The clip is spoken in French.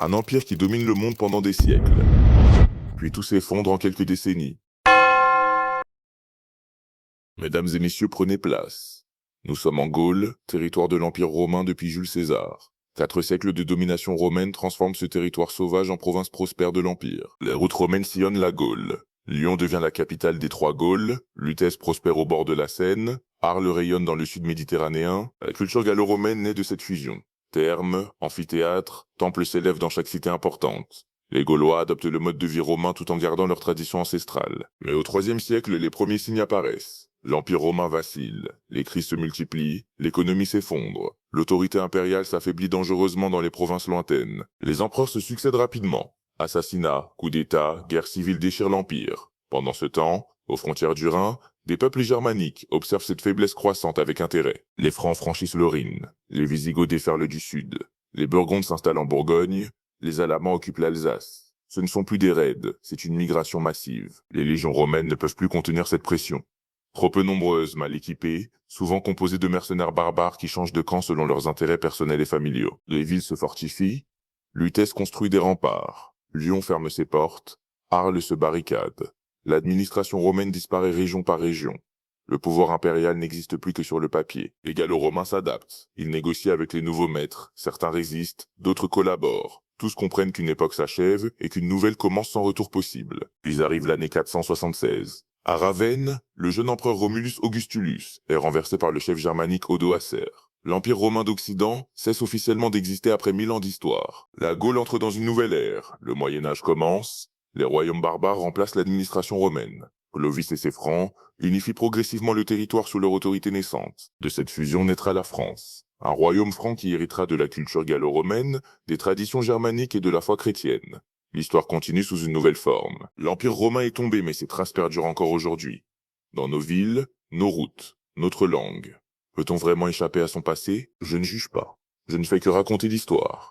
Un empire qui domine le monde pendant des siècles, puis tout s'effondre en quelques décennies. Mesdames et messieurs, prenez place. Nous sommes en Gaule, territoire de l'Empire romain depuis Jules César. 4 siècles de domination romaine transforment ce territoire sauvage en province prospère de l'Empire. Les routes romaines sillonnent la Gaule. Lyon devient la capitale des trois Gaules, Lutèce prospère au bord de la Seine, Arles rayonne dans le sud méditerranéen. La culture gallo-romaine naît de cette fusion. Thermes, amphithéâtres, temples s'élèvent dans chaque cité importante. Les Gaulois adoptent le mode de vie romain tout en gardant leur tradition ancestrale. Mais au IIIe siècle, les premiers signes apparaissent. L'Empire romain vacille, les crises se multiplient, l'économie s'effondre, l'autorité impériale s'affaiblit dangereusement dans les provinces lointaines. Les empereurs se succèdent rapidement. Assassinats, coups d'État, guerres civiles déchirent l'Empire. Pendant ce temps, aux frontières du Rhin, des peuples germaniques observent cette faiblesse croissante avec intérêt. Les Francs franchissent le Rhin, les Visigoths déferlent du sud, les Burgondes s'installent en Bourgogne, les Alamans occupent l'Alsace. Ce ne sont plus des raids, c'est une migration massive. Les légions romaines ne peuvent plus contenir cette pression. Trop peu nombreuses, mal équipées, souvent composées de mercenaires barbares qui changent de camp selon leurs intérêts personnels et familiaux. Les villes se fortifient, Lutèce construit des remparts, Lyon ferme ses portes, Arles se barricade. L'administration romaine disparaît région par région. Le pouvoir impérial n'existe plus que sur le papier. Les Gallo-Romains s'adaptent. Ils négocient avec les nouveaux maîtres. Certains résistent, d'autres collaborent. Tous comprennent qu'une époque s'achève et qu'une nouvelle commence sans retour possible. Puis arrive l'année 476. À Ravenne, le jeune empereur Romulus Augustulus est renversé par le chef germanique Odoacer. L'Empire romain d'Occident cesse officiellement d'exister après 1000 ans d'histoire. La Gaule entre dans une nouvelle ère. Le Moyen-Âge commence. Les royaumes barbares remplacent l'administration romaine. Clovis et ses Francs unifient progressivement le territoire sous leur autorité naissante. De cette fusion naîtra la France. Un royaume franc qui héritera de la culture gallo-romaine, des traditions germaniques et de la foi chrétienne. L'histoire continue sous une nouvelle forme. L'Empire romain est tombé, mais ses traces perdurent encore aujourd'hui. Dans nos villes, nos routes, notre langue. Peut-on vraiment échapper à son passé? Je ne juge pas. Je ne fais que raconter l'histoire.